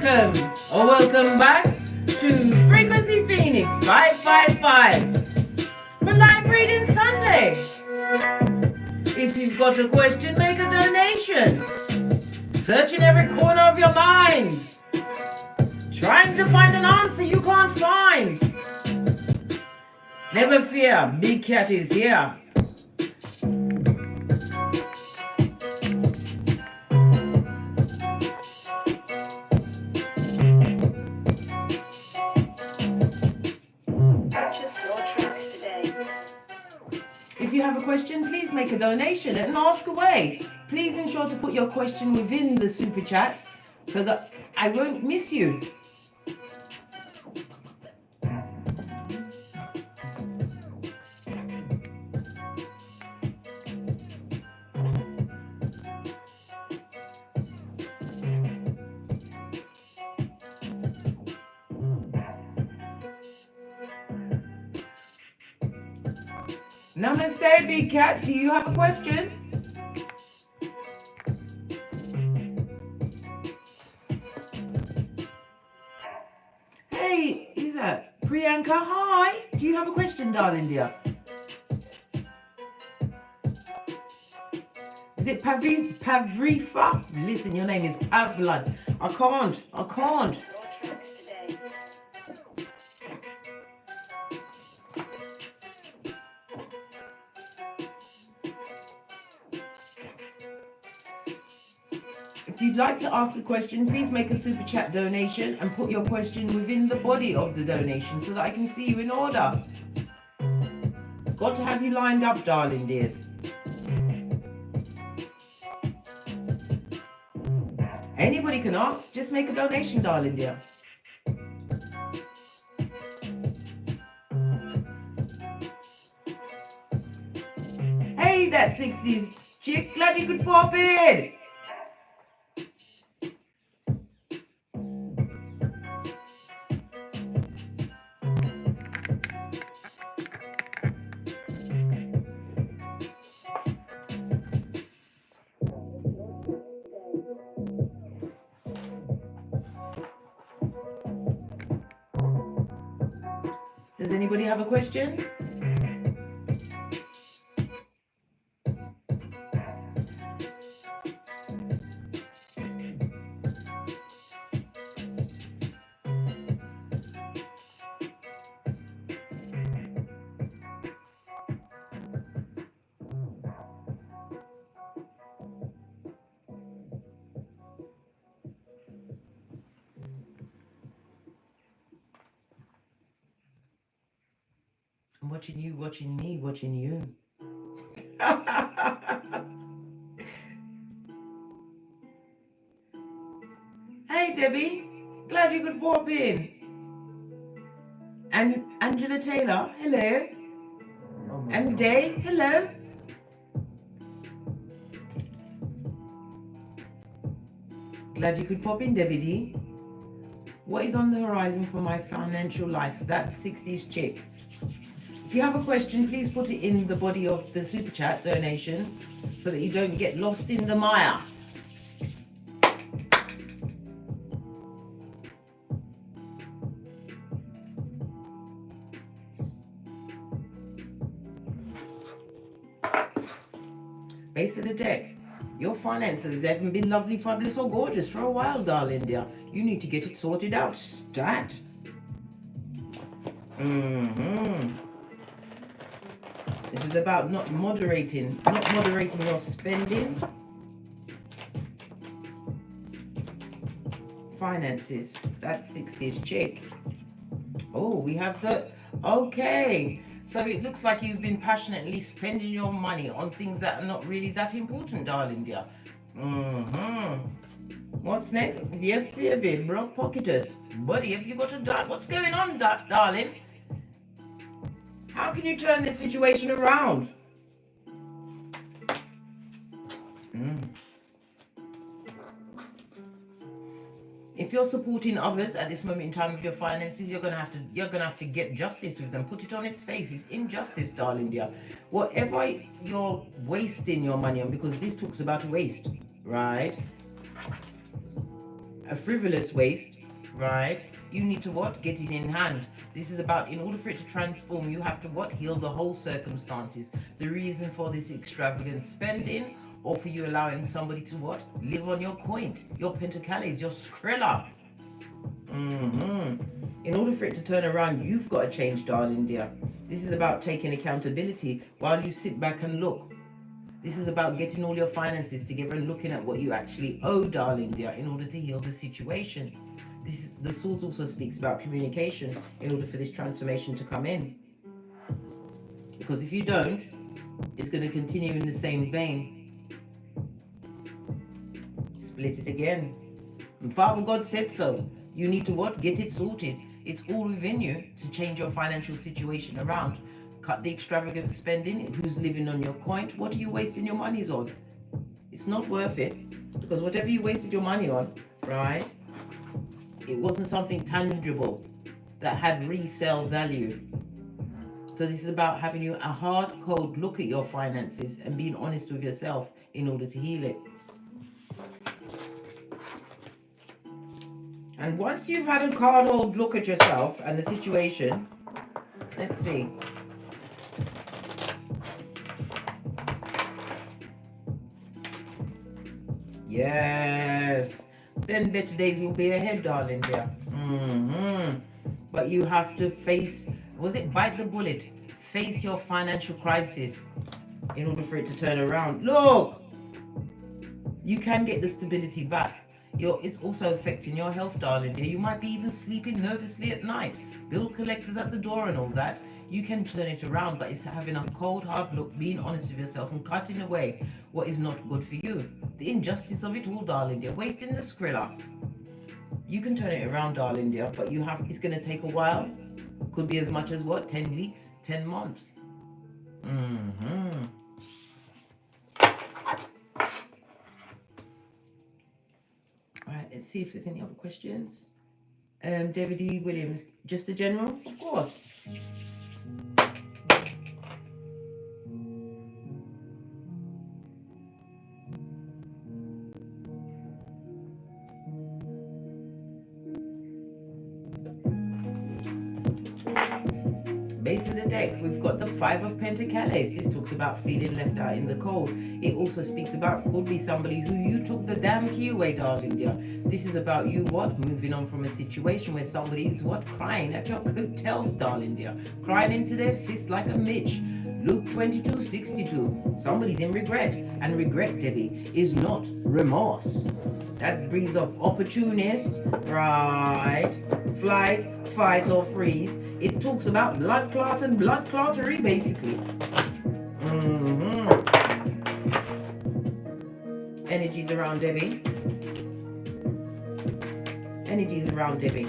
Welcome back to Frequency Phoenix 555 for Live Reading Sunday. If you've got a question, make a donation. Search in every corner of your mind, trying to find an answer you can't find. Never fear, Big Cat is here. If you have a question, please make a donation and ask away. Please ensure to put your question within the super chat so that I won't miss you. Namaste, Big Cat. Do you have a question? Hey, who's that? Priyanka, hi. Do you have a question, darling dear? Is it Pavrifa? Listen, your name is Pavlad. I can't. If you'd like to ask a question, please make a super chat donation and put your question within the body of the donation so that I can see you in order. Got to have you lined up, darling dears. Anybody can ask, just make a donation, darling dear. Hey, that 60s chick, glad you could pop in. Does anybody have a question? I'm watching you, watching me, watching you. Hey, Debbie. Glad you could pop in. And Angela Taylor, hello. And Day, hello. Glad you could pop in, Debbie D. What is on the horizon for my financial life? That 60s chick. If you have a question, please put it in the body of the super chat donation so that you don't get lost in the mire. Base of the deck. Your finances haven't been lovely, fabulous or gorgeous for a while, darling dear. You need to get it sorted out. Stat. This is about not moderating your spending. Finances. That 60s chick. Oh, we have the... Okay. So it looks like you've been passionately spending your money on things that are not really that important, darling dear. What's next? Yes, baby. Broke pocketers. Buddy, have you got a dime? What's going on, darling? How can you turn this situation around? If you're supporting others at this moment in time with your finances, you're gonna have to get justice with them. Put it on its face. It's injustice, darling dear. Whatever you're wasting your money on, because this talks about waste, right? a frivolous waste, right? You need to what? Get it in hand. This is about, in order for it to transform, you have to what? Heal the whole circumstances. The reason for this extravagant spending, or for you allowing somebody to what? Live on your coin, your pentacles, your skrilla. In order for it to turn around, you've got to change, darling dear. This is about taking accountability while you sit back and look. This is about getting all your finances together and looking at what you actually owe, darling dear, in order to heal the situation. The sword also speaks about communication in order for this transformation to come in. Because if you don't, it's going to continue in the same vein. Split it again. And Father God said so. You need to what? Get it sorted. It's all within you to change your financial situation around. Cut the extravagant spending. Who's living on your coin? What are you wasting your monies on? It's not worth it. Because whatever you wasted your money on, right, it wasn't something tangible that had resale value. So this is about having you a hard, cold look at your finances and being honest with yourself in order to heal it. And once you've had a hard look at yourself and the situation, let's see. Yes. Then better days will be ahead, darling dear. But you have to face, bite the bullet? Face your financial crisis in order for it to turn around. Look, you can get the stability back. It's also affecting your health, darling dear. You might be even sleeping nervously at night. Bill collectors at the door and all that. You can turn it around, but it's having a cold, hard look, being honest with yourself and cutting away what is not good for you. The injustice of it all, darling dear. Wasting the skrilla. You can turn it around, darling dear, but it's going to take a while. Could be as much as what? 10 weeks? 10 months? Alright, let's see if there's any other questions. David D. Williams, just the general? Of course. Base of the deck, we've got the Five of Pentacles. This talks about feeling left out in the cold. It also speaks about, could be somebody who you took the damn key away, darling dear. This is about you what? Moving on from a situation where somebody is what? Crying at your coattails, darling dear. Crying into their fist like a Mitch. Luke 22:62. Somebody's in regret. And regret, Debbie, is not remorse. That breeds of opportunist, right? Flight, fight, or freeze. It talks about blood clot and blood clottery, basically. Energies around Debbie. Energies around Debbie.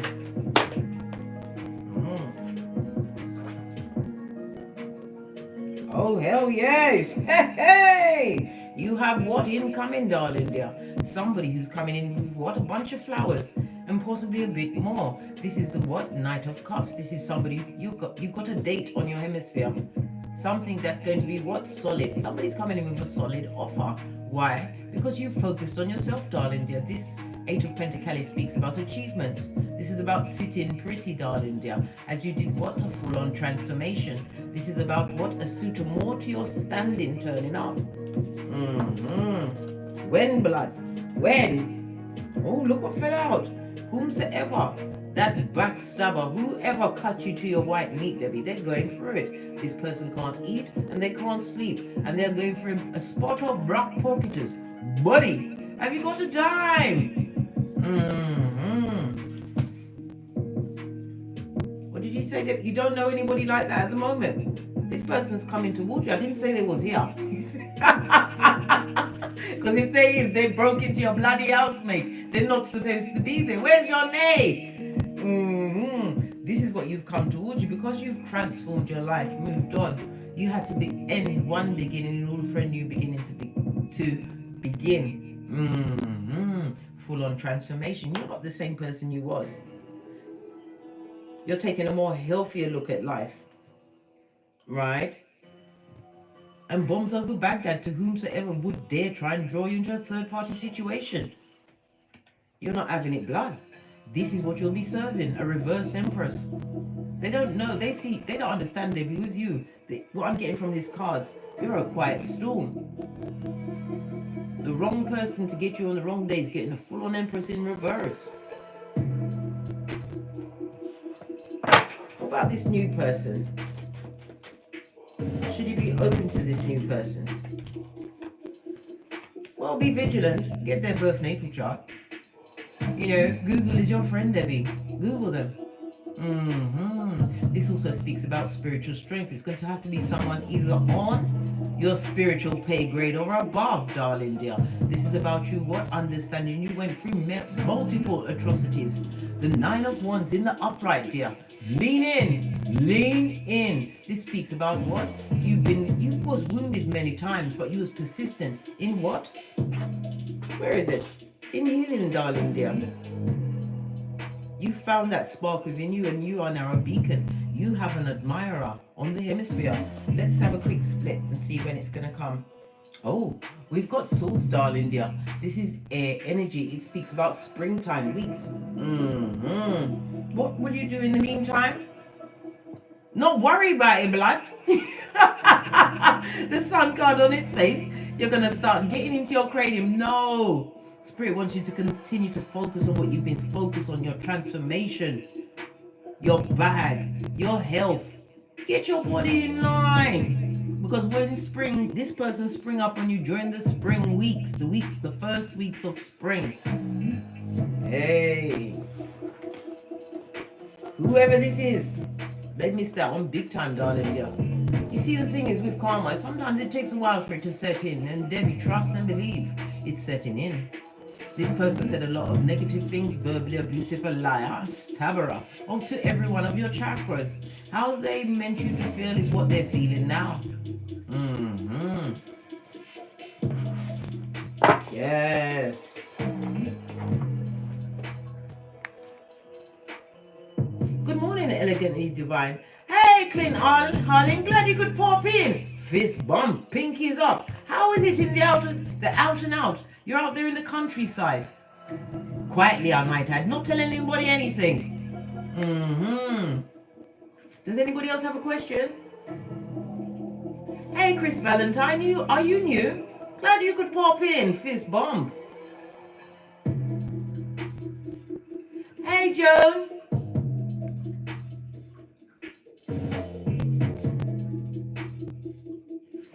Oh, hell yes. Hey! You have what incoming, darling dear? Somebody who's coming in with what? A bunch of flowers. And possibly a bit more. This is the what? Knight of Cups. This is somebody, you've got a date on your hemisphere. Something that's going to be what? Solid. Somebody's coming in with a solid offer. Why? Because you've focused on yourself, darling dear. This Eight of Pentacles speaks about achievements. This is about sitting pretty, darling dear, as you did what? A full-on transformation. This is about what? A suitor more to your standing turning up. When, blood? When? Oh, look what fell out. Whomsoever, that backstabber, whoever cut you to your white meat, Debbie, they're going through it. This person can't eat and they can't sleep, and they're going through a spot of black pocketus. Buddy, have you got a dime? What did you say, Debbie? You don't know anybody like that at the moment. This person's coming towards you. I didn't say they was here. Because if they broke into your bloody house, mate, they're not supposed to be there. Where's your name? This is what you've come towards you because you've transformed your life, moved on. You had to end one beginning in order for a new beginning to begin. Full-on transformation. You're not the same person you was. You're taking a more healthier look at life, right? And bombs over Baghdad to whomsoever would dare try and draw you into a third-party situation. You're not having it blood. This is what you'll be serving, a reverse empress. They don't know. They don't understand. They be with you. What I'm getting from these cards, you're a quiet storm. The wrong person to get you on the wrong day is getting a full-on empress in reverse. What about this new person? Should you be open to this new person? Well, be vigilant. Get their birth natal chart. You know, Google is your friend, Debbie. Google them. This also speaks about spiritual strength. It's going to have to be someone either on your spiritual pay grade or above, darling dear. This is about you, what understanding. You went through multiple atrocities. The 9 of Wands in the upright, dear. Lean in, lean in. This speaks about what? You was wounded many times, but you was persistent in what? Where is it? In healing, darling dear. You found that spark within you and you are now a beacon. You have an admirer on the hemisphere. Let's have a quick split and see when it's going to come. Oh, we've got swords, darling dear. This is air energy. It speaks about springtime weeks. What would you do in the meantime? Not worry about it, blood. The sun card on its face. You're going to start getting into your cranium. No. Spirit wants you to continue to focus on what you've been focused on, your transformation, your bag, your health. Get your body in line. Because when spring, this person spring up on you during the spring weeks, the first weeks of spring. Hey. Whoever this is, they missed that one big time, darling. Yeah. You see, the thing is with karma, sometimes it takes a while for it to set in. And Debbie, trust and believe it's setting in. This person said a lot of negative things, verbally abusive, a liar, stabberer, or to every one of your chakras. How they meant you to feel is what they're feeling now. Yes. Good morning, elegantly divine. Hey, Clint Harling, glad you could pop in. Fist bump, pinkies up. How is it in the out and out? You're out there in the countryside. Quietly, I might add, not telling anybody anything. Does anybody else have a question? Hey, Chris Valentine, are you new? Glad you could pop in. Fist bump. Hey, Joe.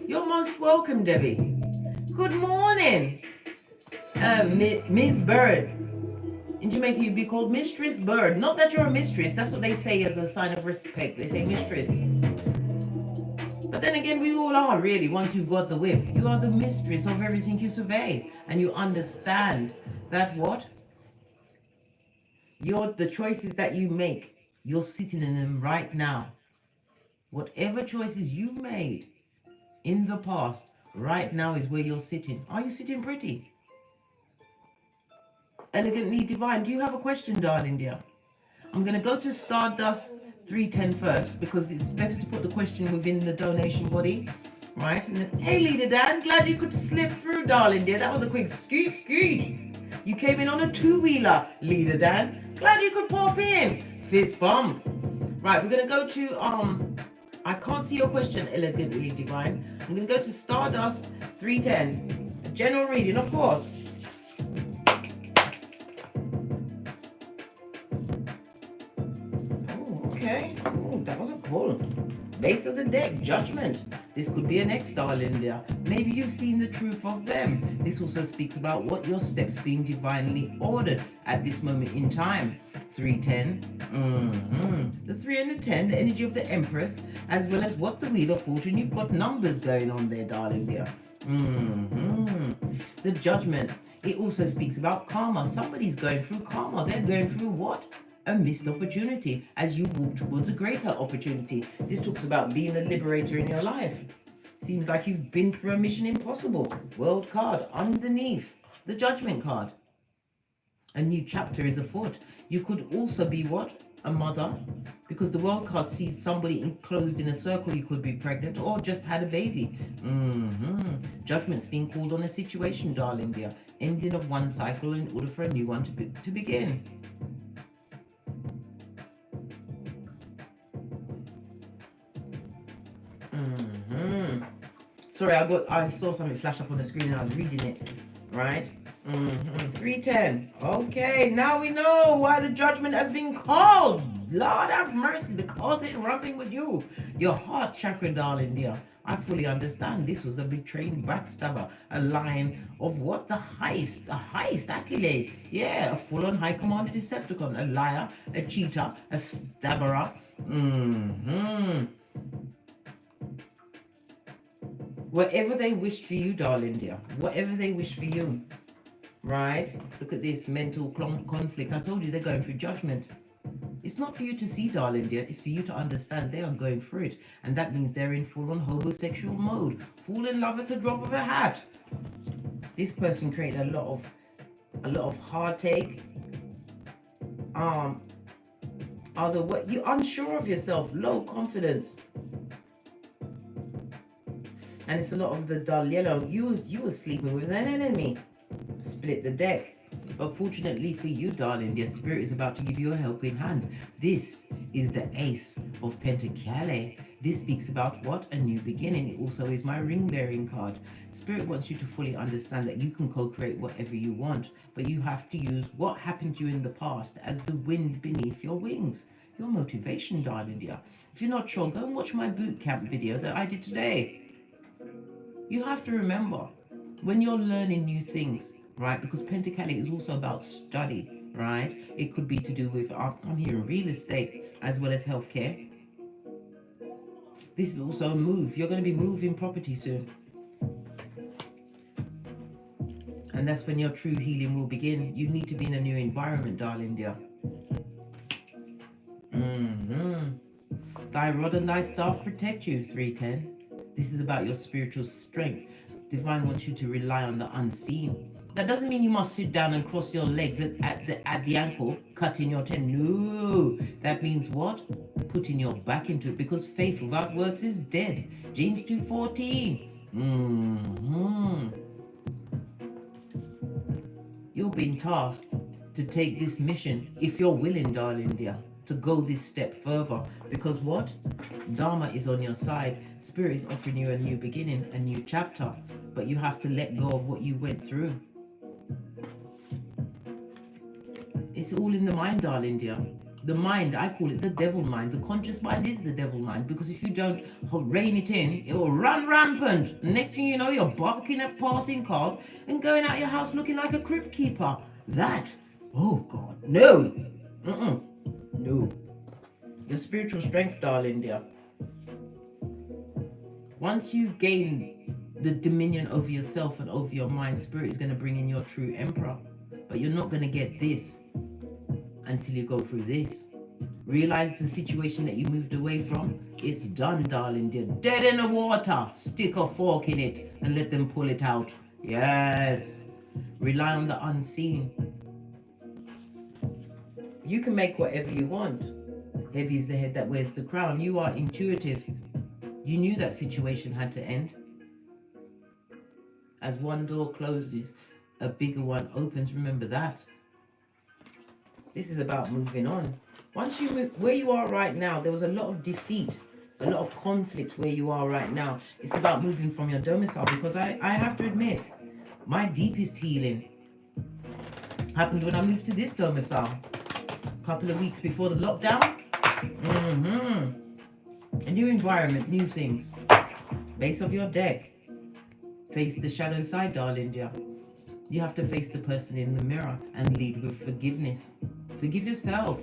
You're most welcome, Debbie. Good morning. Miss Bird. In Jamaica, you'd be called Mistress Bird. Not that you're a mistress. That's what they say as a sign of respect. They say mistress. But then again, we all are really, once you've got the whip. You are the mistress of everything you survey. And you understand that what? The choices that you make, you're sitting in them right now. Whatever choices you made in the past, right now is where you're sitting. Are you sitting pretty? Elegantly divine. Do you have a question, darling dear? I'm going to go to Stardust 310 first because it's better to put the question within the donation body, right? And then, hey, Leader Dan, glad you could slip through, darling dear. That was a quick scoot. You came in on a two-wheeler, Leader Dan. Glad you could pop in. Fist bump. Right, we're going to go to, I can't see your question, elegantly divine. I'm going to go to Stardust 310. General reading, of course. Okay. Oh, that was a pull. Base of the deck, Judgment. This could be an ex, darling dear. Maybe you've seen the truth of them. This also speaks about what your steps being divinely ordered at this moment in time. 310. The 3 and the 10, the energy of the Empress, as well as what the Wheel of Fortune. You've got numbers going on there, darling dear. The Judgment. It also speaks about karma. Somebody's going through karma. They're going through what? A missed opportunity as you walk towards a greater opportunity. This talks about being a liberator in your life. Seems like you've been through a mission impossible. World card underneath the Judgment card. A new chapter is afoot. You could also be what? A mother, because the World card sees somebody enclosed in a circle. You could be pregnant or just had a baby. Judgment's being called on a situation, darling dear. Ending of one cycle in order for a new one to begin. Sorry, I saw something flash up on the screen and I was reading it. Right? 310. Okay, now we know why the judgment has been called. Lord have mercy, the cause ain't rubbing with you. Your heart chakra, darling dear. I fully understand. This was a betraying backstabber, a lion of what? The heist, a heist accolade. Yeah, a full-on high command Decepticon, a liar, a cheater, a stabberer. Whatever they wished for you, darling dear, whatever they wish for you, right? Look at this mental conflict. I told you they're going through judgment. It's not for you to see, darling dear. It's for you to understand they are going through it. And that means they're in full-on homosexual mode. Fall in love at the drop of a hat. This person created a lot of heartache. What you're unsure of yourself, low confidence. And it's a lot of the dull yellow. You were sleeping with an enemy. Split the deck. But fortunately for you, darling, your spirit is about to give you a helping hand. This is the Ace of Pentacles. This speaks about what? A new beginning. It also is my ring-bearing card. Spirit wants you to fully understand that you can co-create whatever you want, but you have to use what happened to you in the past as the wind beneath your wings. Your motivation, darling dear. If you're not sure, go and watch my boot camp video that I did today. You have to remember, when you're learning new things, right? Because Pentacles is also about study, right? It could be to do with, I'm here in real estate, as well as healthcare. This is also a move. You're going to be moving property soon. And that's when your true healing will begin. You need to be in a new environment, darling dear. Thy rod and thy staff protect you, 310. This is about your spiritual strength. Divine wants you to rely on the unseen. That doesn't mean you must sit down and cross your legs at the ankle, cutting your ten. No, that means what? Putting your back into it, because faith without works is dead. James 2:14. You're being tasked to take this mission, if you're willing, darling dear, to go this step further, because what? Dharma is on your side. Spirit is offering you a new beginning, a new chapter, but you have to let go of what you went through. It's all in the mind, darling dear. The mind, I call it the devil mind. The conscious mind is the devil mind, because if you don't rein it in, it will run rampant. Next thing you know, you're barking at passing cars and going out your house looking like a crypt keeper. That, oh God, no. No. Your spiritual strength, darling dear. Once you gain the dominion over yourself and over your mind, Spirit is going to bring in your true emperor. But you're not going to get this until you go through this. Realize the situation that you moved away from. It's done, darling dear. Dead in the water. Stick a fork in it and let them pull it out. Yes. Rely on the unseen. You can make whatever you want. Heavy is the head that wears the crown. You are intuitive. You knew that situation had to end. As one door closes, a bigger one opens. Remember that. This is about moving on. Once you move where you are right now, there was a lot of defeat, a lot of conflict where you are right now. It's about moving from your domicile, because I have to admit, my deepest healing happened when I moved to this domicile. A couple of weeks before the lockdown. A new environment, new things. Base of your deck. Face the shadow side, darling dear. You have to face the person in the mirror and lead with forgiveness. Forgive yourself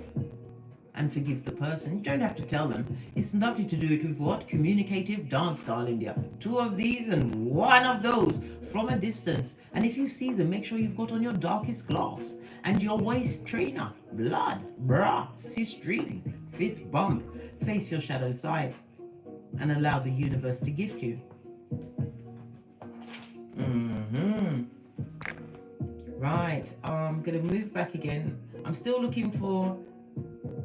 and forgive the person. You don't have to tell them. It's nothing to do it with what? Communicative dance, darling dear. 2 of these and 1 of those from a distance. And if you see them, make sure you've got on your darkest glass and your waist trainer. Blood, bra, cis dream, fist bump. Face your shadow side and allow the universe to gift you. Right, I'm going to move back again. I'm still looking for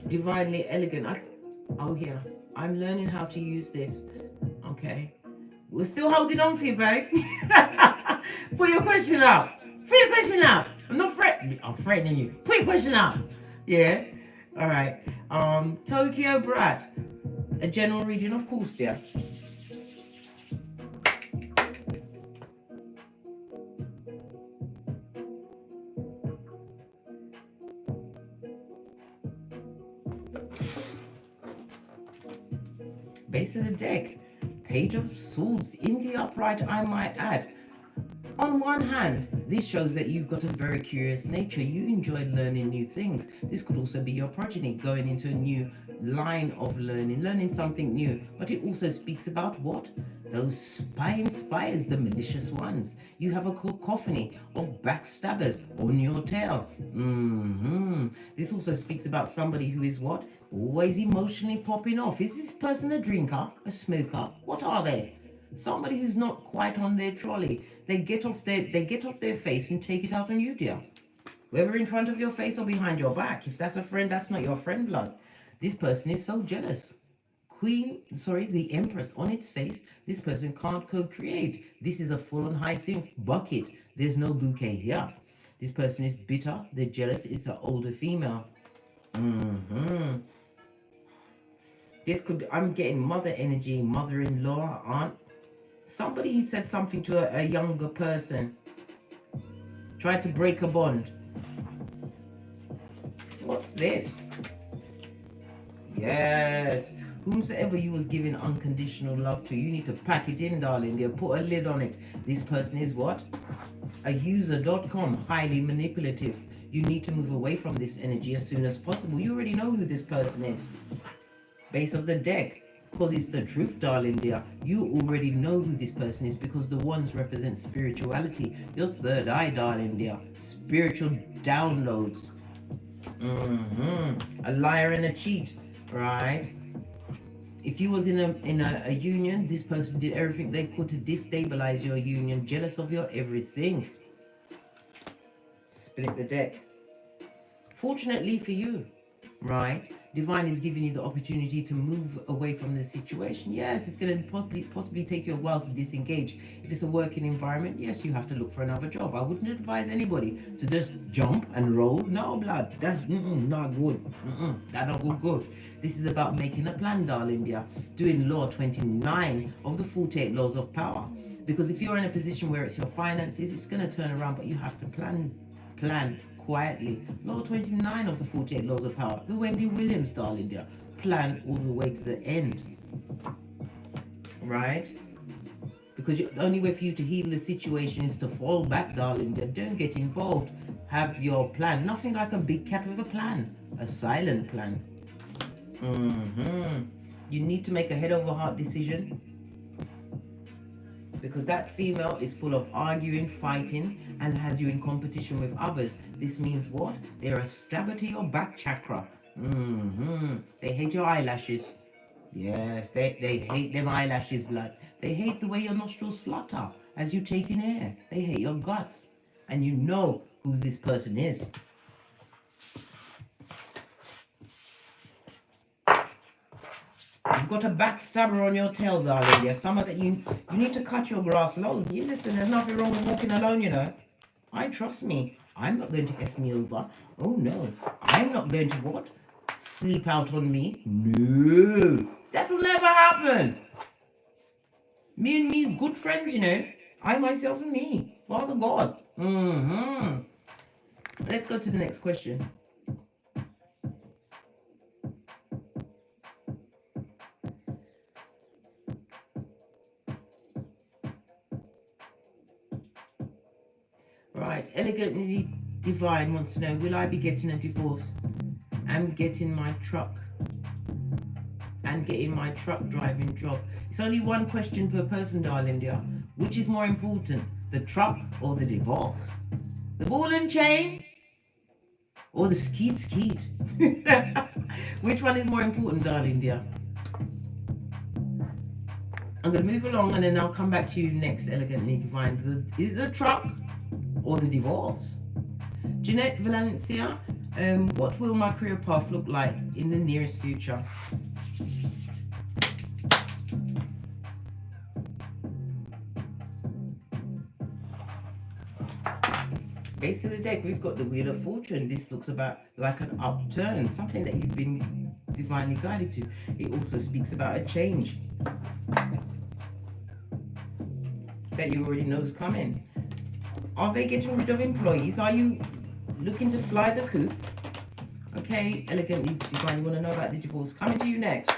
divinely elegant. Here. I'm learning how to use this. Okay. We're still holding on for you, babe. Put your question up. Put your question out. I'm not threatening. I'm threatening you. Put your question out. Yeah. All right. Tokyo Brat. A general reading, of course, dear. Base of the deck. Page of Swords in the upright, I might add. On one hand, this shows that you've got a very curious nature. You enjoy learning new things. This could also be your progeny going into a new line of learning something new. But it also speaks about what? Those spying spies, the malicious ones. You have a cacophony of backstabbers on your tail. This also speaks about somebody who is what? Always emotionally popping off. Is this person a drinker, a smoker? What are they? Somebody who's not quite on their trolley. They get off their face and take it out on you, dear. Whether in front of your face or behind your back. If that's a friend, that's not your friend, blood. This person is so jealous. The Empress on its face. This person can't co-create. This is a full-on hyacinth bucket. There's no bouquet here. This person is bitter. They're jealous. It's an older female. This could be, I'm getting mother energy, mother-in-law, aunt. Somebody said something to a younger person. Tried to break a bond. What's this? Yes. Whomsoever you was giving unconditional love to, you need to pack it in, darling. Dear. Put a lid on it. This person is what? A user.com, highly manipulative. You need to move away from this energy as soon as possible. You already know who this person is. Base of the deck. Because it's the truth, darling dear. You already know who this person is because the ones represent spirituality. Your third eye, darling dear. Spiritual downloads. A liar and a cheat, right? If you was in a union, this person did everything they could to destabilize your union, jealous of your everything. Split the deck. Fortunately for you, right? Divine is giving you the opportunity to move away from the situation. Yes, it's going to possibly take you a while to disengage. If it's a working environment, yes, you have to look for another job. I wouldn't advise anybody to just jump and roll. No, blood. That's not good. That's not good. This is about making a plan, darling dear. Doing law 29 of the 48 laws of power. Because if you're in a position where it's your finances, it's going to turn around, but you have to plan quietly. Law 29 of the 48 laws of power. The Wendy Williams, darling dear. Plan all the way to the end. Right? Because the only way for you to heal the situation is to fall back, darling dear. Don't get involved. Have your plan. Nothing like a big cat with a plan. A silent plan. You need to make a head over heart decision. Because that female is full of arguing, fighting, and has you in competition with others. This means what? They're a stabber to your back chakra. They hate your eyelashes. Yes, they hate them eyelashes, blood. They hate the way your nostrils flutter as you take in air. They hate your guts. And you know who this person is. You've got a backstabber on your tail, darling. There's some of that you need to cut your grass low. You listen, there's nothing wrong with walking alone, you know. Trust me, I'm not going to F me over. Oh no, I'm not going to what? Sleep out on me? No, that will never happen. Me and me's good friends, you know. I, myself, and me. Father God. Let's go to the next question. Right, Elegantly Divine wants to know, will I be getting a divorce and getting my truck driving job? It's only one question per person, darling dear. Which is more important, the truck or the divorce? The ball and chain or the skeet? Which one is more important, darling dear? I'm going to move along and then I'll come back to you next, Elegantly Divine. Is it the truck or the divorce? Jeanette Valencia, what will my career path look like in the nearest future? Base of the deck, we've got the Wheel of Fortune. This looks about like an upturn, something that you've been divinely guided to. It also speaks about a change that you already know is coming. Are they getting rid of employees? Are you looking to fly the coop? Okay, elegantly divine, you want to know about the divorce. Coming to you next.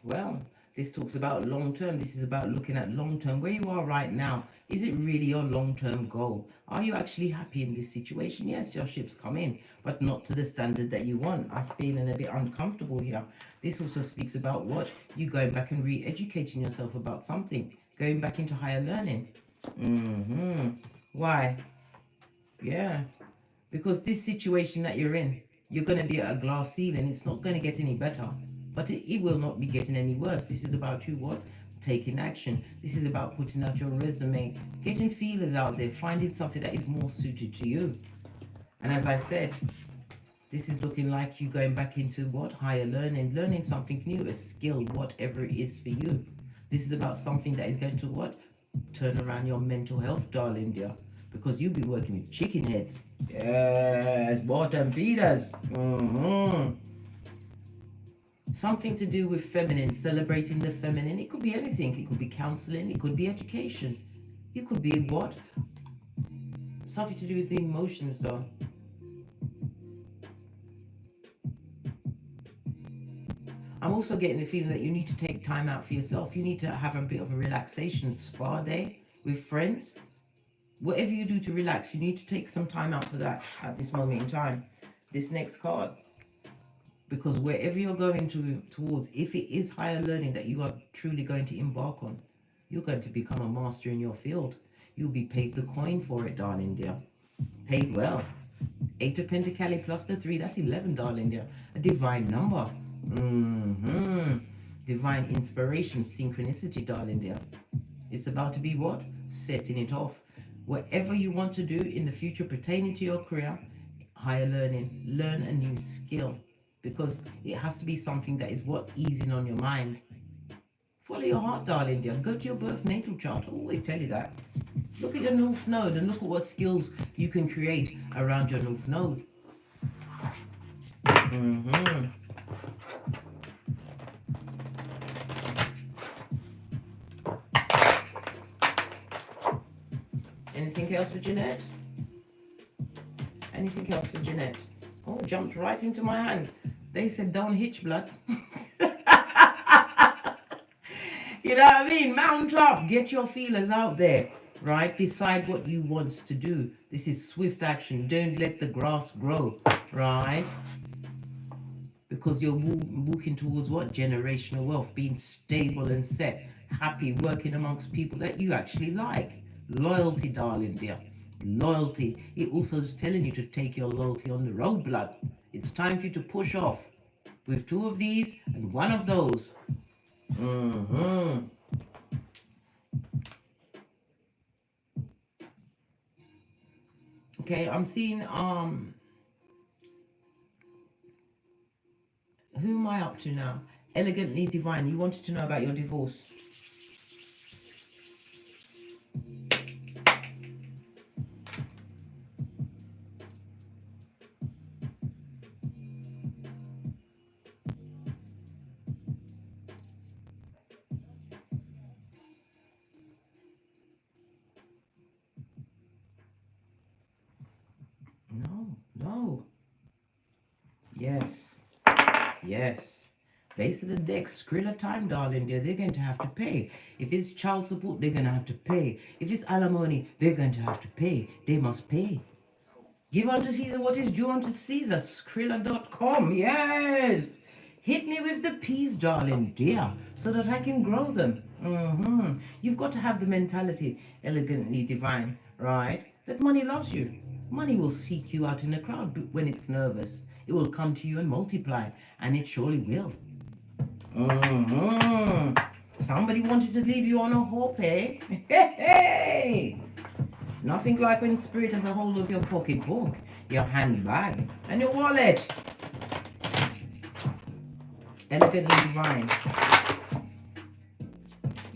Well, this talks about long term. This is about looking at long term. Where you are right now, is it really your long term goal? Are you actually happy in this situation? Yes, your ship's come in, but not to the standard that you want. I'm feeling a bit uncomfortable here. This also speaks about what? You going back and re-educating yourself about something. Going back into higher learning. Why? Yeah. Because this situation that you're in, you're going to be at a glass ceiling. It's not going to get any better. But it will not be getting any worse. This is about you what? Taking action. This is about putting out your resume, getting feelers out there, finding something that is more suited to you. And as I said, this is looking like you going back into what? Higher learning, learning something new, a skill, whatever it is for you. This is about something that is going to what? Turn around your mental health, darling dear. Because you've been working with chicken heads. Yes, bottom feeders. Something to do with feminine, celebrating the feminine. It could be anything. It could be counseling. It could be education. It could be what? Something to do with the emotions, though. I'm also getting the feeling that you need to take time out for yourself. You need to have a bit of a relaxation spa day with friends. Whatever you do to relax, you need to take some time out for that at this moment in time. This next card. Because wherever you're going towards, if it is higher learning that you are truly going to embark on, you're going to become a master in your field. You'll be paid the coin for it, darling dear. Paid well. 8 of Pentacles plus the 3, that's 11, darling dear. A divine number. Divine inspiration, synchronicity, darling dear. It's about to be what? Setting it off. Whatever you want to do in the future pertaining to your career, higher learning, learn a new skill. Because it has to be something that is what? Easing on your mind. Follow your heart, darling dear. Go to your birth natal chart. I always tell you that. Look at your North Node and look at what skills you can create around your North Node. Anything else for Jeanette? Anything else for Jeanette? Oh, jumped right into my hand. They said don't hitch, blood. You know what I mean? Mount up. Get your feelers out there. Right? Decide what you want to do. This is swift action. Don't let the grass grow. Right? Because you're walking towards what? Generational wealth. Being stable and set. Happy. Working amongst people that you actually like. Loyalty, darling dear. Loyalty. It also is telling you to take your loyalty on the road, blood. It's time for you to push off with 2 of these and 1 of those. Okay, I'm seeing who am I up to now? Elegantly divine. You wanted to know about your divorce. No. Yes. Base of the deck, Skrilla time, darling dear. They're going to have to pay. If it's child support, they're going to have to pay. If it's alimony, they're going to have to pay. They must pay. Give unto Caesar what is due unto Caesar. Skrilla.com. Yes. Hit me with the peas, darling dear, so that I can grow them. You've got to have the mentality, elegantly divine, right? That money loves you. Money will seek you out in the crowd when it's nervous. It will come to you and multiply, and it surely will. Somebody wanted to leave you on a hope, eh? Hey! Nothing like when spirit has a hold of your pocketbook, your handbag, and your wallet. Elegantly divine.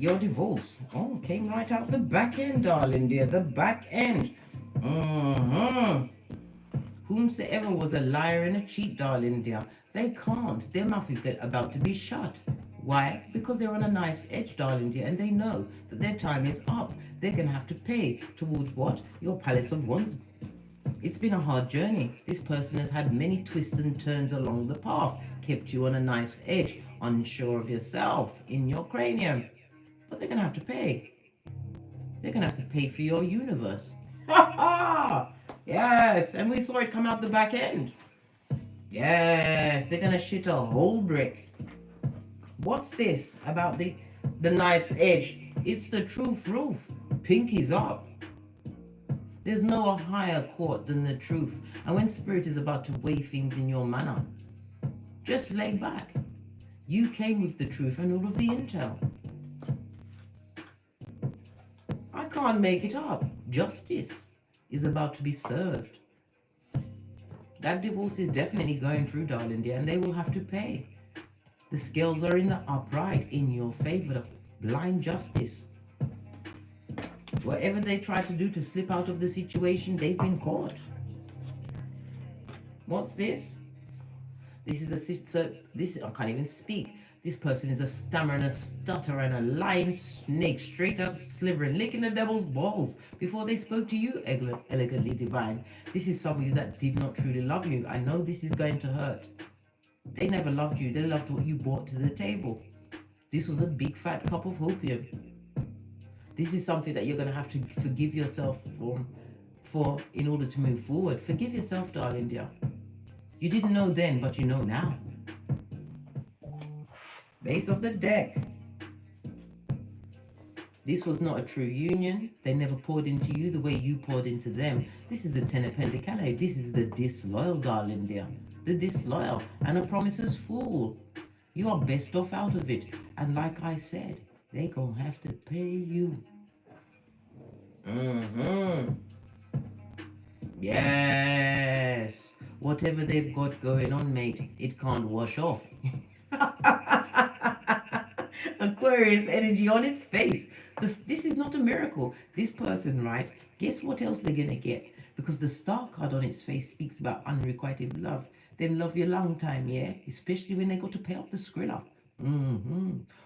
your divorce. Oh, came right out the back end, darling dear. The back end. Whomsoever was a liar and a cheat, darling dear, they can't. Their mouth is about to be shut. Why? Because they're on a knife's edge, darling dear, and they know that their time is up. They're going to have to pay towards what? Your palace of wands. It's been a hard journey. This person has had many twists and turns along the path, kept you on a knife's edge, unsure of yourself, in your cranium. But they're going to have to pay. They're going to have to pay for your universe. Ha ha! Yes, and we saw it come out the back end. Yes, they're going to shit a whole brick. What's this about the knife's edge? It's the truth roof. Pinkies up. There's no higher court than the truth. And when spirit is about to weigh things in your manner, just lay back. You came with the truth and all of the intel. I can't make it up. Justice is about to be served. That divorce is definitely going through, darling dear, and they will have to pay. The scales are in the upright, in your favor. Blind justice. Whatever they try to do to slip out of the situation, they've been caught. What's this? This is I can't even speak. This person is a stammer and a stutter and a lying snake straight out of slivering, licking the devil's balls before they spoke to you, elegantly divine. This is somebody that did not truly love you. I know this is going to hurt. They never loved you. They loved what you brought to the table. This was a big fat cup of opium. This is something that you're going to have to forgive yourself for in order to move forward. Forgive yourself, darling dear. You didn't know then, but you know now. Base of the deck. This was not a true union. They never poured into you the way you poured into them. This is the Ten of Pentacles. This is the disloyal, darling dear. The disloyal and a promiser's fool. You are best off out of it. And like I said, they gonna have to pay you. Yes. Whatever they've got going on, mate, it can't wash off. Aquarius energy on its face. This is not a miracle. This person, right? Guess what else they're gonna get? Because the star card on its face speaks about unrequited love. Them love you a long time, yeah? Especially when they got to pay up the skrilla.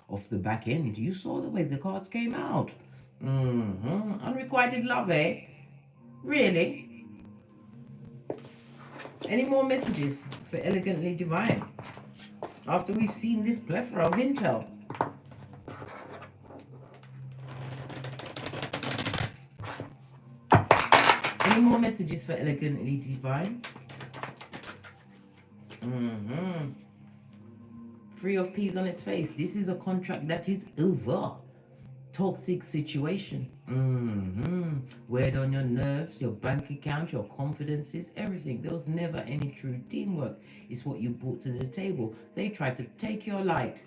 Off the back end, you saw the way the cards came out. Unrequited love, eh? Really? Any more messages for Elegantly Divine? After we've seen this plethora of intel. Any more messages for Elegantly Divine? Three of Peas on its face. This is a contract that is over. Toxic situation. Weighed on your nerves, your bank account, your confidences, everything. There was never any true teamwork. It's what you brought to the table. They tried to take your light.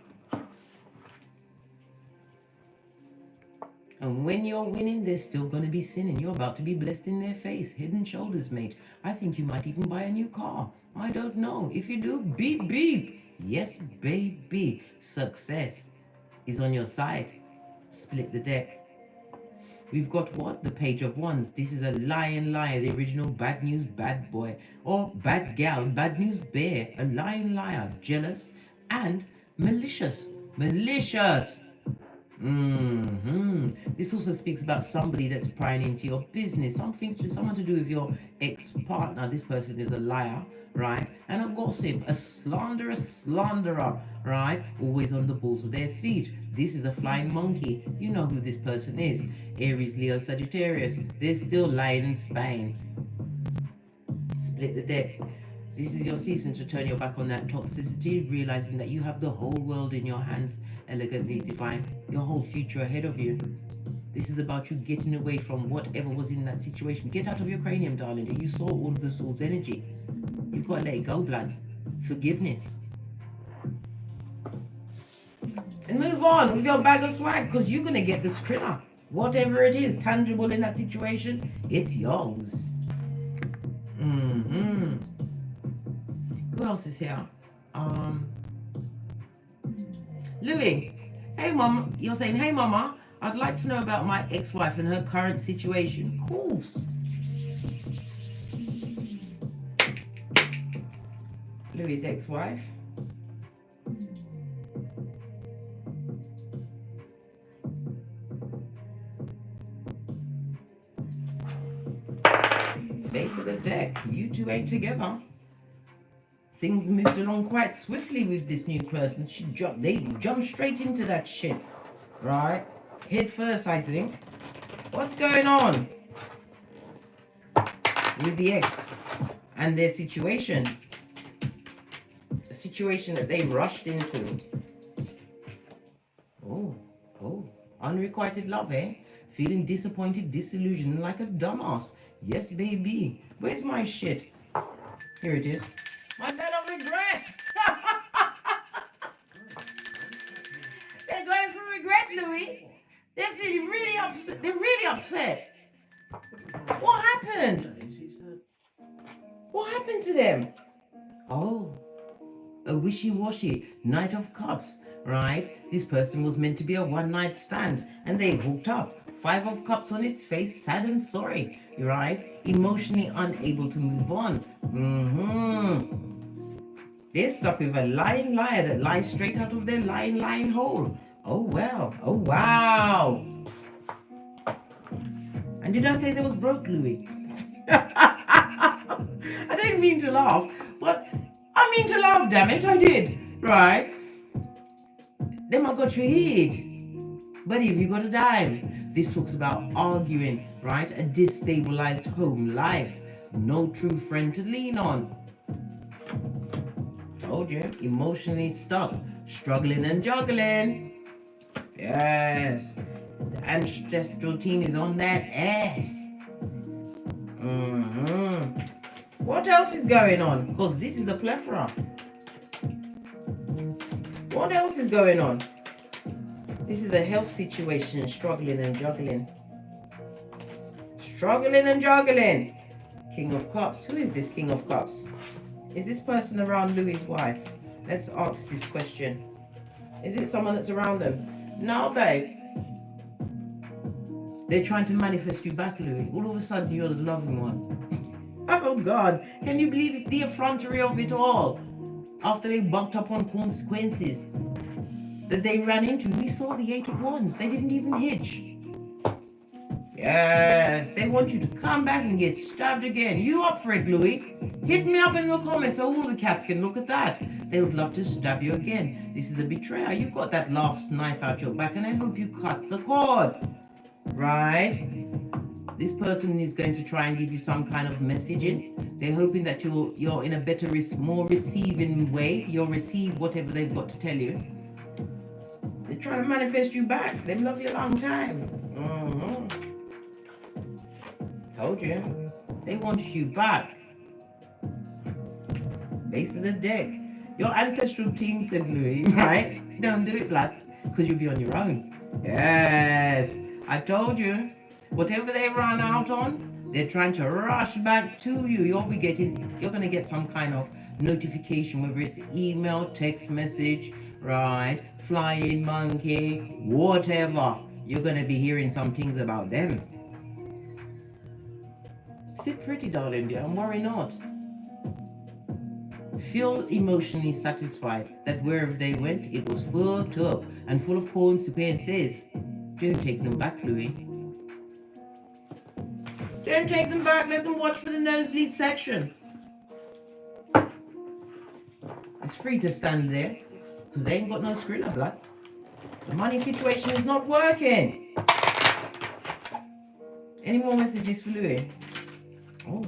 And when you're winning, they're still going to be sinning. You're about to be blessed in their face. Head and shoulders, mate. I think you might even buy a new car. I don't know. If you do, beep, beep. Yes, baby. Success is on your side. Split the deck. We've got what? The Page of Wands. This is a lion liar, the original bad news bad boy. Or bad gal, bad news bear. A lion liar, jealous and malicious. Malicious. This also speaks about somebody that's prying into your business. Someone to do with your ex-partner. This person is a liar, right? And a gossip, a slanderer, right? Always on the balls of their feet. This is a flying monkey. You know who this person is. Aries, Leo, Sagittarius. They're still lying in Spain. Split the deck. This is your season to turn your back on that toxicity, realizing that you have the whole world in your hands, Elegantly Divine, your whole future ahead of you. This is about you getting away from whatever was in that situation. Get out of your cranium, darling. You saw all of the soul's energy. You've got to let it go, blood. Forgiveness. And move on with your bag of swag, because you're going to get the skrilla. Whatever it is, tangible in that situation, it's yours. Who else is here? Louis, Hey, Mama. You're saying, hey, Mama, I'd like to know about my ex-wife and her current situation. Course. Louis' ex-wife. Base of the deck. You two ain't together. Things moved along quite swiftly with this new person. They jumped straight into that shit. Right? Head first, I think. What's going on with the ex and their situation? A situation that they rushed into. Oh, unrequited love, eh? Feeling disappointed, disillusioned like a dumbass. Yes, baby. Where's my shit? Here it is. My bed of regret. They're going for regret, Louis. They're feeling really upset. They're really upset. What happened? What happened to them? Oh, a wishy-washy Knight of Cups, right? This person was meant to be a one-night stand, and they hooked up. 5 of Cups on its face, sad and sorry, right? Emotionally unable to move on. They're stuck with a lying liar that lies straight out of their lying hole. Oh, well. Oh, wow. And did I say there was broke, Louis? I didn't mean to laugh, but I mean to laugh, damn it, I did. Right? Then I got your head. Buddy, have you got a dime? This talks about arguing, right? A destabilized home life. No true friend to lean on. Told you, emotionally stuck, struggling and juggling. Yes. The ancestral team is on that ass. What else is going on? Because this is a plethora. What else is going on? This is a health situation, struggling and juggling. Struggling and juggling. King of Cups. Who is this King of Cups? Is this person around Louis' wife? Let's ask this question. Is it someone that's around them? No, babe. They're trying to manifest you back, Louis. All of a sudden, you're the loving one. Oh, God. Can you believe the effrontery of it all? After they bucked up on consequences that they ran into. We saw the 8 of Wands. They didn't even hitch. Yes, they want you to come back and get stabbed again. You up for it, Louis? Hit me up in the comments so all the cats can look at that. They would love to stab you again. This is a betrayer. You got that last knife out your back and I hope you cut the cord. Right? This person is going to try and give you some kind of messaging. They're hoping that you're in a better, more receiving way. You'll receive whatever they've got to tell you. They're trying to manifest you back. They love you a long time. Told you. They want you back. Base of the deck. Your ancestral team said, Louis, right? Don't do it, blood, because you'll be on your own. Yes, I told you. Whatever they run out on, they're trying to rush back to you. You're going to get some kind of notification, whether it's email, text message, right? Flying monkey, whatever. You're going to be hearing some things about them. Sit pretty, darling dear, and worry not. Feel emotionally satisfied that wherever they went, it was fucked up and full of consequences. Don't take them back, Louis. Don't take them back. Let them watch for the nosebleed section. It's free to stand there because they ain't got no Skrilla, blood. The money situation is not working. Any more messages for Louis? Oh.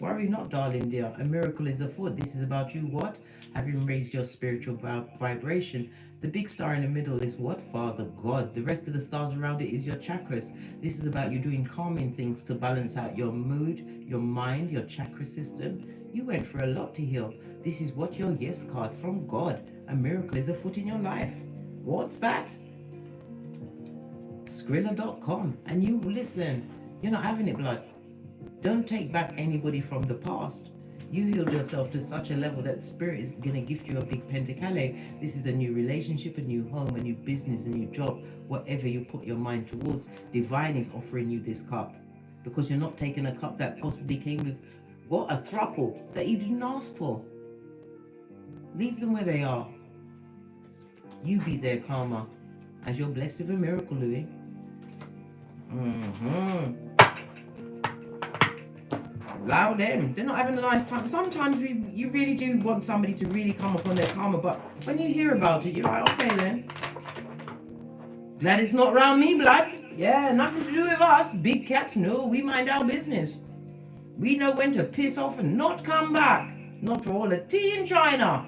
Worry not, darling dear. A miracle is afoot. This is about you, what? Having raised your spiritual vibration. The big star in the middle is what? Father God. The rest of the stars around it is your chakras. This is about you doing calming things to balance out your mood, your mind, your chakra system. You went for a lot to heal. This is what your yes card from God. A miracle is afoot in your life. What's that? Skrilla.com. And you listen. You're not having it, blood. Don't take back anybody from the past. You healed yourself to such a level that Spirit is going to gift you a big pentacale. This is a new relationship, a new home, a new business, a new job. Whatever you put your mind towards, Divine is offering you this cup. Because you're not taking a cup that possibly came with, what, a throuple that you didn't ask for. Leave them where they are. You be their karma. As you're blessed with a miracle, Louis. Allow them. They're not having a nice time. Sometimes you really do want somebody to really come upon their karma, but when you hear about it, you're like, okay then. Glad it's not around me, blood. Yeah, nothing to do with us. Big cats, no, we mind our business. We know when to piss off and not come back. Not for all the tea in China.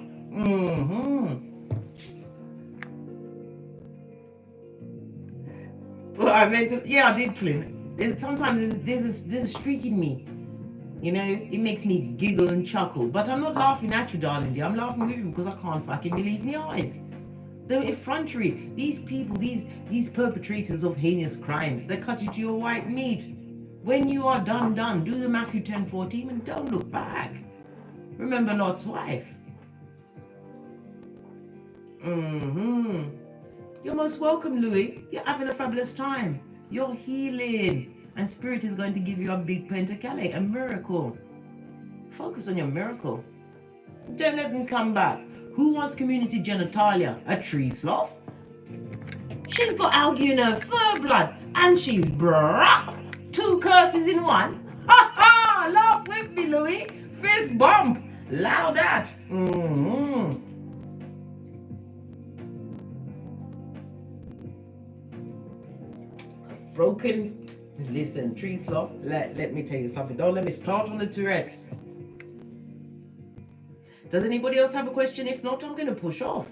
Well, I meant to, yeah, I did, Clint. Sometimes there's a streak in me. You know, it makes me giggle and chuckle. But I'm not laughing at you, darling dear. I'm laughing with you because I can't fucking believe my eyes. The effrontery. These people, these perpetrators of heinous crimes, they cut you to your white meat. When you are done, do the Matthew 10:14 and don't look back. Remember Lot's wife. You're most welcome, Louis. You're having a fabulous time. You're healing. And Spirit is going to give you a big pentacale, a miracle. Focus on your miracle. Don't let them come back. Who wants community genitalia? A tree sloth? She's got algae in her fur, blood. And she's brock. 2 curses in one. Ha ha! Laugh with me, Louis. Fist bump. Loud that. Broken. Listen, tree sloth, let me tell you something. Don't let me start on the Tourette's. Does anybody else have a question? If not, I'm going to push off.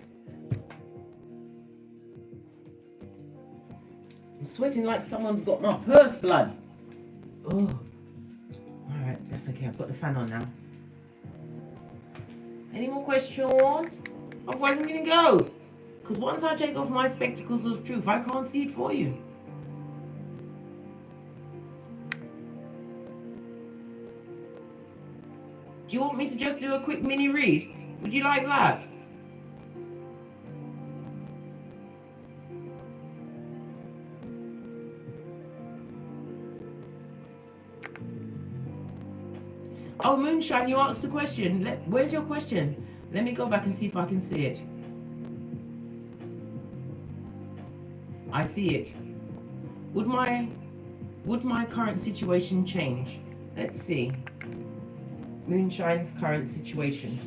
I'm sweating like someone's got my purse, blood. Oh. Alright, that's okay. I've got the fan on now. Any more questions? Otherwise, I'm going to go. Because once I take off my spectacles of truth, I can't see it for you. Do you want me to just do a quick mini read? Would you like that? Oh, Moonshine, you asked the question. Where's your question? Let me go back and see if I can see it. I see it. Would my current situation change? Let's see. Moonshine's current situation.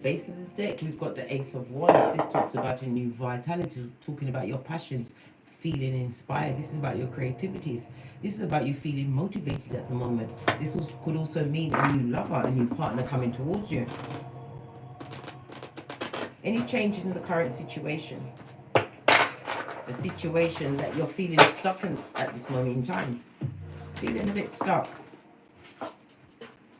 Base of the deck, we've got the Ace of Wands. This talks about a new vitality, talking about your passions, feeling inspired. This is about your creativities. This is about you feeling motivated at the moment. This could also mean a new lover, a new partner coming towards you. Any change in the current situation? The situation that you're feeling stuck in at this moment in time. Feeling a bit stuck.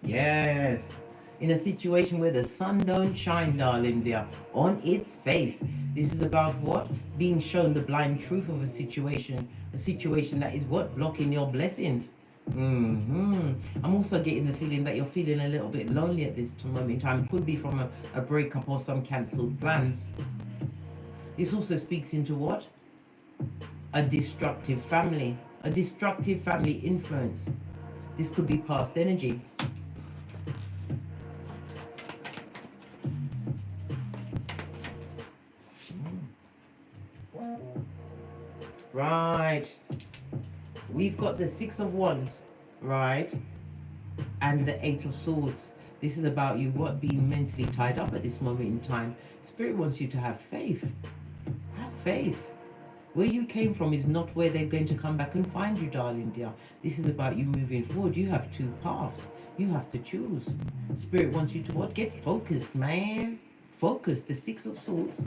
Yes. In a situation where the sun don't shine, darling dear, on its face. This is about what? Being shown the blind truth of a situation that is what? Blocking your blessings. I'm also getting the feeling that you're feeling a little bit lonely at this moment in time. Could be from a breakup or some cancelled plans. This also speaks into what? A destructive family. A destructive family influence. This could be past energy. Right. We've got the Six of Wands, right? And the Eight of Swords. This is about you, what? Being mentally tied up at this moment in time. Spirit wants you to have faith. Have faith. Where you came from is not where they're going to come back and find you, darling dear. This is about you moving forward. You have 2 paths. You have to choose. Spirit wants you to what? Get focused, man. Focus. The Six of Swords.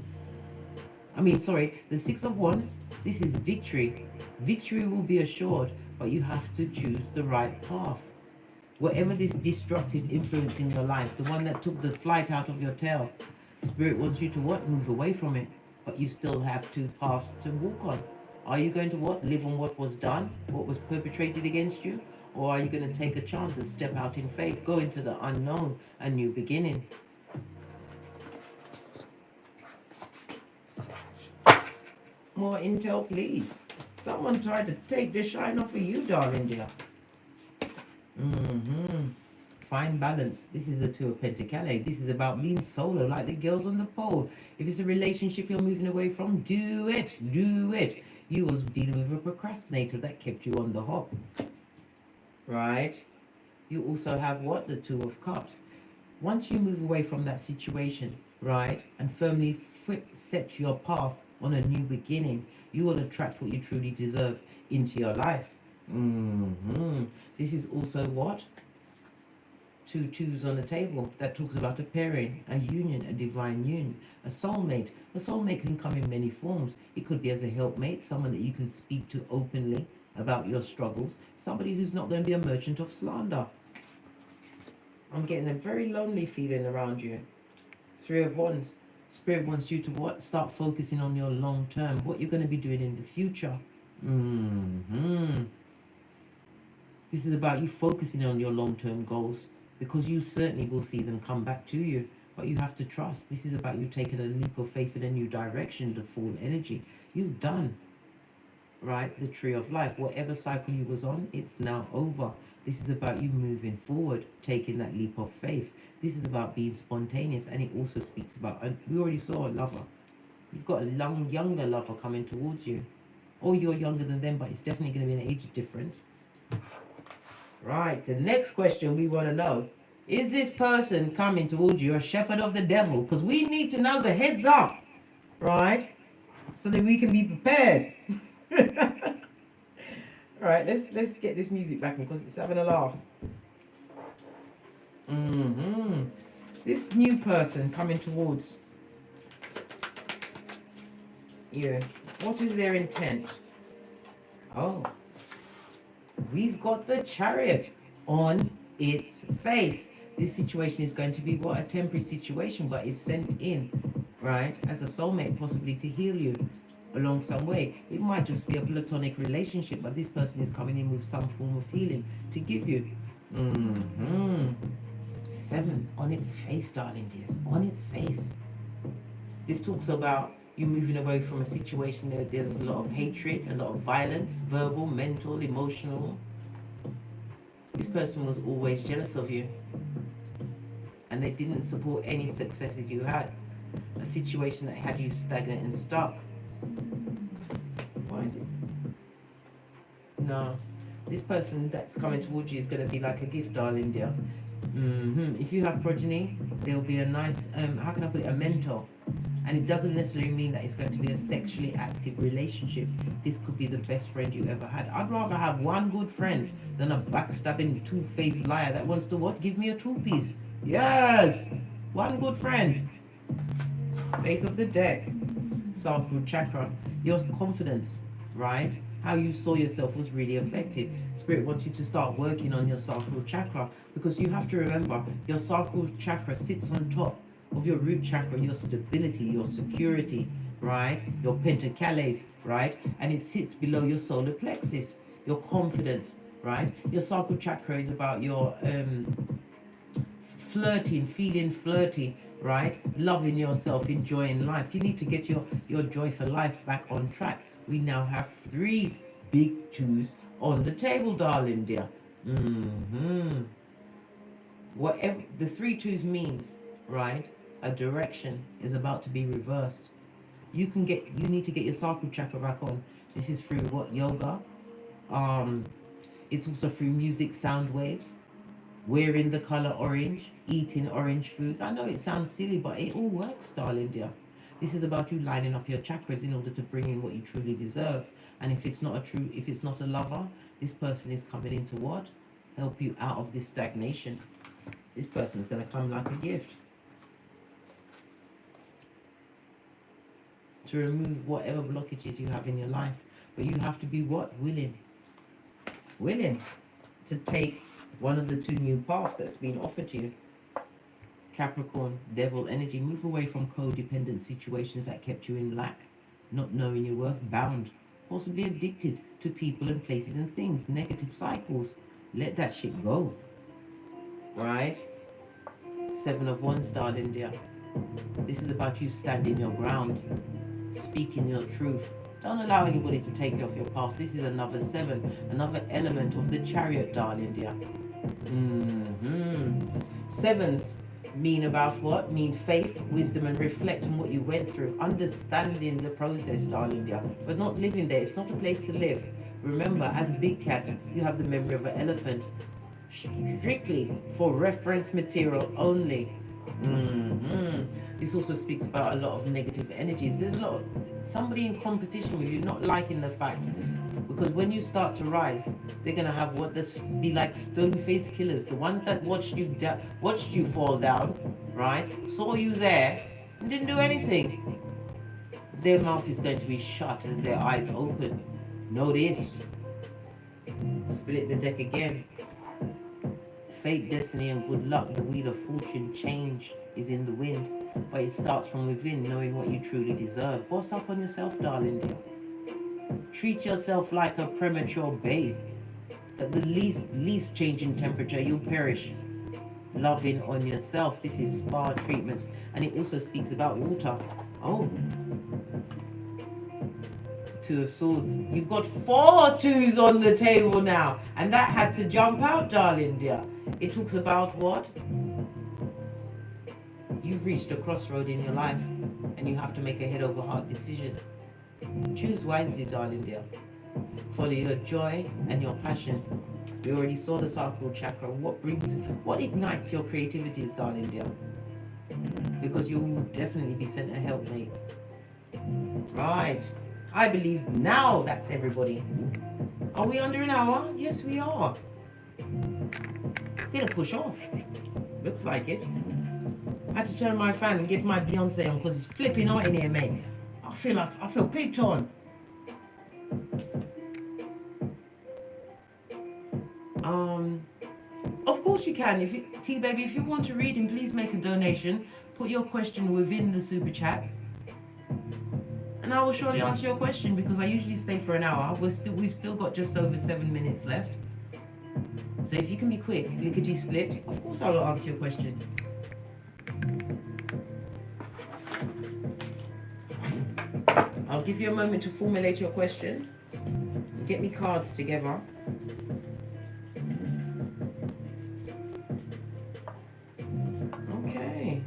The Six of Wands. This is victory. Victory will be assured, but you have to choose the right path. Whatever this destructive influence in your life, the one that took the flight out of your tail, Spirit wants you to what? Move away from it. But you still have two paths to walk on. Are you going to what? Live on what was done, what was perpetrated against you? Or are you going to take a chance and step out in faith, go into the unknown, a new beginning? More intel, please. Someone tried to take the shine off of you, darling dear. Find balance. This is the Two of Pentacles. This is about being solo, like the girls on the pole. If it's a relationship you're moving away from, do it. Do it. You was dealing with a procrastinator that kept you on the hop. Right? You also have what? The Two of Cups. Once you move away from that situation, right, and firmly set your path on a new beginning, you will attract what you truly deserve into your life. This is also what? Two twos on the table. That talks about a pairing, a union, a divine union, a soulmate. A soulmate can come in many forms. It could be as a helpmate, someone that you can speak to openly about your struggles, somebody who's not going to be a merchant of slander. I'm getting a very lonely feeling around you. Three of Wands. Spirit wants you to what? Start focusing on your long term, what you're going to be doing in the future. This is about you focusing on your long-term goals, because you certainly will see them come back to you, but you have to trust. This is about you taking a leap of faith in a new direction, the full energy. You've done, right, the tree of life. Whatever cycle you was on, it's now over. This is about you moving forward, taking that leap of faith. This is about being spontaneous, and it also speaks about, we already saw a lover. You've got a younger lover coming towards you. Or you're younger than them, but it's definitely going to be an age difference. Right, the next question we want to know, is this person coming towards you a shepherd of the devil? Because we need to know the heads up, right? So that we can be prepared. Right, let's get this music back in, because it's having a laugh. This new person coming towards you, what is their intent? Oh, we've got the Chariot on its face. This situation is going to be what? A temporary situation, but it's sent in, right, as a soulmate, possibly to heal you along some way. It might just be a platonic relationship, but this person is coming in with some form of healing to give you. 7 on its face, darling dears, on its face. This talks about you moving away from a situation where there's a lot of hatred, a lot of violence, verbal, mental, emotional. This person was always jealous of you, and they didn't support any successes you had. A situation that had you stagnant and stuck. Why is it? No. This person that's coming towards you is going to be like a gift, darling dear. If you have progeny, there'll be a nice, how can I put it, a mentor. And it doesn't necessarily mean that it's going to be a sexually active relationship. This could be the best friend you ever had. I'd rather have one good friend than a backstabbing, two-faced liar that wants to what? Give me a two-piece. Yes! One good friend. Face of the deck. Sacral chakra. Your confidence, right? How you saw yourself was really affected. Spirit wants you to start working on your sacral chakra, because you have to remember your sacral chakra sits on top of your root chakra, your stability, your security, right? Your pentacles, right? And it sits below your solar plexus, your confidence, right? Your sacral chakra is about your flirting, feeling flirty, right? Loving yourself, enjoying life. You need to get your joy for life back on track. We now have 3 big 2s on the table, darling dear. Whatever the 3 2s means, right? A direction is about to be reversed. You need to get your sacral chakra back on. This is through what? Yoga. It's also through music, sound waves, wearing the color orange, eating orange foods. I know it sounds silly, but it all works, darling dear. This is about you lining up your chakras in order to bring in what you truly deserve. And if it's not a lover, this person is coming in to what? Help you out of this stagnation. This person is going to come like a gift to remove whatever blockages you have in your life. But you have to be what? Willing to take one of the 2 new paths that's been offered to you. Capricorn, devil energy. Move away from codependent situations that kept you in lack, not knowing your worth, bound, possibly addicted to people and places and things, negative cycles. Let that shit go. Right? Seven of Wands, darling dear. This is about you standing your ground, speaking your truth. Don't allow anybody to take you off your path. This is another seven, another element of the Chariot, darling dear. Sevens mean about what? Mean faith, wisdom, and reflect on what you went through. Understanding the process, darling dear, but not living there. It's not a place to live. Remember, as a big cat, you have the memory of an elephant. Strictly for reference material only. This also speaks about a lot of negative energies. There's a lot of somebody in competition with you, not liking the fact, because when you start to rise, they're gonna have what this be like stone-faced killers. The ones that watched you fall down, right? Saw you there and didn't do anything. Their mouth is going to be shut as their eyes open. Know this. Split the deck again. Fate, destiny, and good luck. The wheel of fortune, change is in the wind, but it starts from within, knowing what you truly deserve. Boss up on yourself, darling dear. Treat yourself like a premature babe. At the least change in temperature, you'll perish. Loving on yourself. This is spa treatments, and it also speaks about water. Oh. Two of Swords. You've got 4 twos on the table now, and that had to jump out, darling dear. It talks about what? You've reached a crossroad in your life, and you have to make a head over heart decision. Choose wisely, darling dear. Follow your joy and your passion. We already saw the sacral chakra. What ignites your creativities, darling dear? Because you will definitely be sent a helpmate. Right. I believe now that's everybody. Are we under an hour? Yes, we are. Gonna push off. Looks like it. I had to turn my fan and get my Beyonce on because it's flipping hot in here, mate. I feel picked on. Of course you can. T-Baby, if you want to read, and please make a donation. Put your question within the super chat. And I will surely answer your question because I usually stay for an hour. We've still got just over 7 minutes left. So if you can be quick, lickety split, of course I will answer your question. I'll give you a moment to formulate your question. Get me cards together. Okay.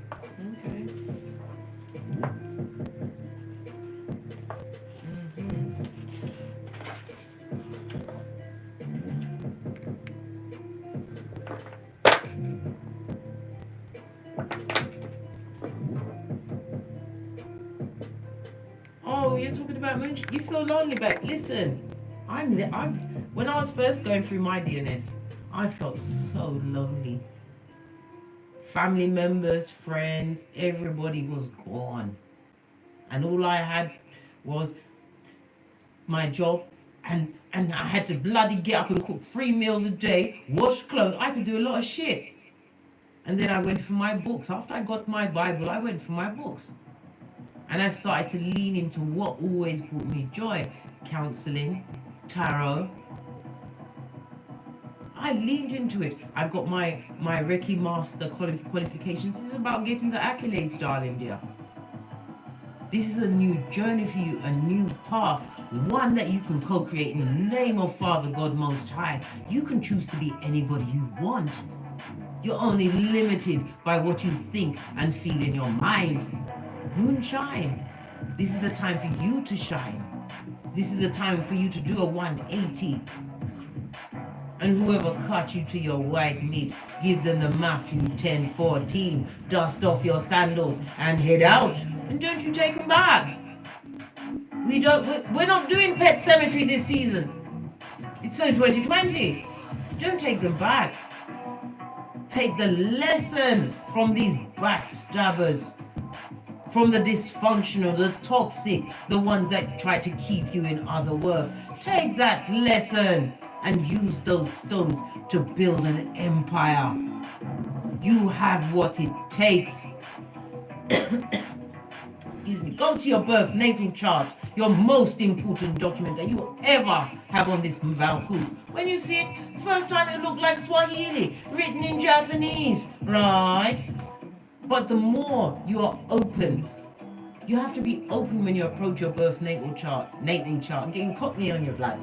Oh, you're talking about moon. You feel lonely, but listen, when I was first going through my DNS, I felt so lonely. Family members, friends, everybody was gone. And all I had was my job, and I had to bloody get up and cook 3 meals a day, wash clothes. I had to do a lot of shit. And then I went for my books. After I got my Bible, I went for my books. And I started to lean into what always brought me joy. Counseling, tarot. I leaned into it. I got my Reiki master qualifications. This is about getting the accolades, darling dear. This is a new journey for you, a new path, one that you can co-create in the name of Father God Most High. You can choose to be anybody you want. You're only limited by what you think and feel in your mind. Moonshine. This is the time for you to shine. This is the time for you to do a 180. And whoever cut you to your white meat, give them the Matthew 10:14. Dust off your sandals and head out. And don't you take them back. We're not doing Pet Cemetery this season. It's so 2020. Don't take them back. Take the lesson from these backstabbers. From the dysfunctional, the toxic, the ones that try to keep you in other worth. Take that lesson and use those stones to build an empire. You have what it takes. Excuse me. Go to your birth natal chart, your most important document that you will ever have on this Mmmmmhmmm. When you see it, first time it looked like Swahili, written in Japanese, right? But the more you are open, you have to be open when you approach your birth natal chart, getting Cockney on your blood.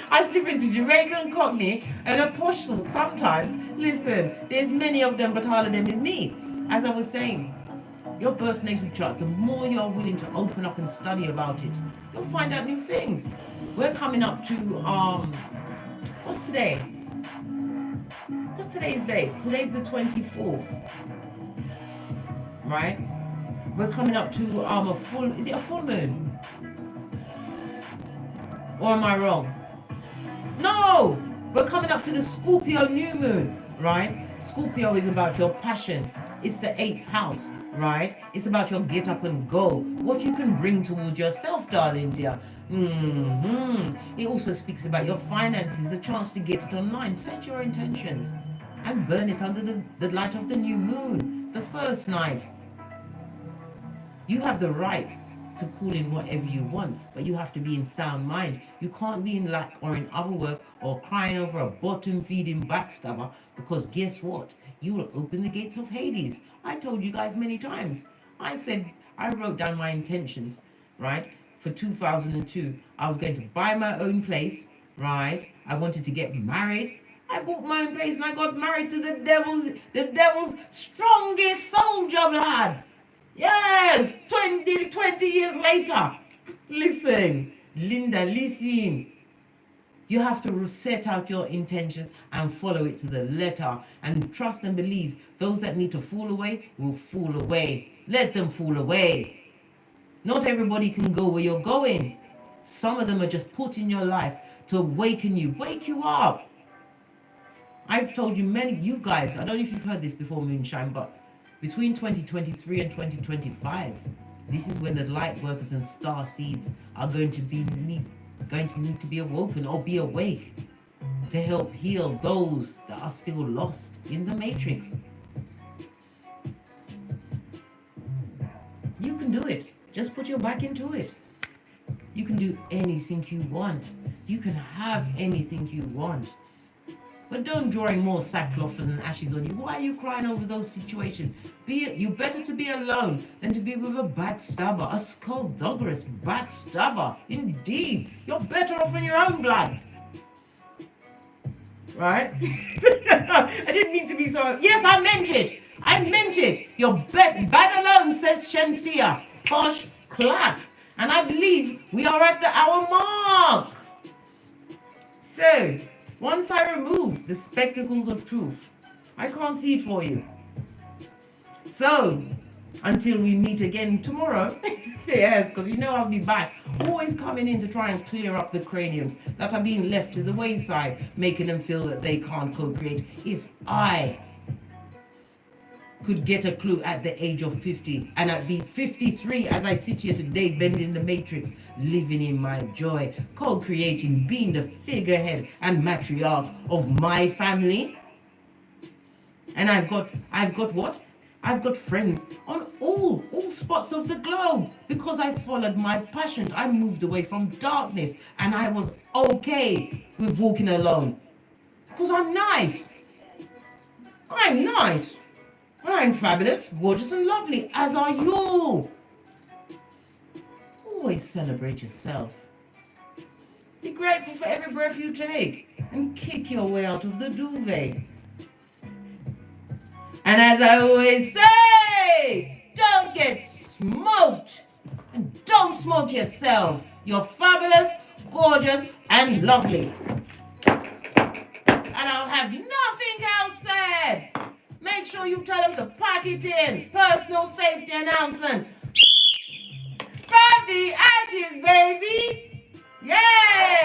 I slip into Jamaican Cockney and a posh sometimes. Listen, there's many of them, but all of them is me. As I was saying, your birth natal chart, the more you're willing to open up and study about it, you'll find out new things. We're coming up to, what's today? What's today's date? Today's the 24th, right? We're coming up to a full, is it a full moon? Or am I wrong? No! We're coming up to the Scorpio new moon, right? Scorpio is about your passion. It's the 8th house, right? It's about your get up and go. What you can bring towards yourself, darling dear. It also speaks about your finances, a chance to get it online. Set your intentions and burn it under the light of the new moon, the first night. You have the right to call in whatever you want, but you have to be in sound mind. You can't be in lack or in otherworth or crying over a bottom-feeding backstabber, because guess what? You will open the gates of Hades. I told you guys many times. I said, I wrote down my intentions, right? For 2002, I was going to buy my own place, right? I wanted to get married. I bought my own place and I got married to the devil's strongest soldier, blood. Yes, 20 years later. Listen, Linda, listen. You have to set out your intentions and follow it to the letter, and trust and believe those that need to fall away will fall away. Let them fall away. Not everybody can go where you're going. Some of them are just put in your life to awaken you, wake you up. I've told you you guys, I don't know if you've heard this before, Moonshine, but between 2023 and 2025, this is when the light workers and star seeds are going to need to be awoken or be awake to help heal those that are still lost in the matrix. You can do it. Just put your back into it. You can do anything you want. You can have anything you want. But don't drawing more sackcloth and ashes on you. Why are you crying over those situations? You better to be alone than to be with a backstabber, a skullduggerous backstabber. Indeed, you're better off in your own blood. Right? I didn't mean to be so... Yes, I meant it. I meant it. You're bad alone, says Shensia. Posh clap. And I believe we are at the hour mark. So... once I remove the spectacles of truth, I can't see it for you. So, until we meet again tomorrow, yes, because you know I'll be back, always coming in to try and clear up the craniums that are being left to the wayside, making them feel that they can't co-create. If I could get a clue at the age of 50, and I'd be 53 as I sit here today, bending the matrix, living in my joy, co-creating, being the figurehead and matriarch of my family. And I've got what? I've got friends on all spots of the globe, because I followed my passion. I moved away from darkness, and I was okay with walking alone, because I'm nice. I'm nice. I'm fabulous, gorgeous, and lovely, as are you. Always celebrate yourself. Be grateful for every breath you take, and kick your way out of the duvet. And as I always say, don't get smoked, and don't smoke yourself. You're fabulous, gorgeous, and lovely. And I'll have nothing else said. Make sure you tell them to pack it in. Personal safety announcement. From the ashes, baby. Yay!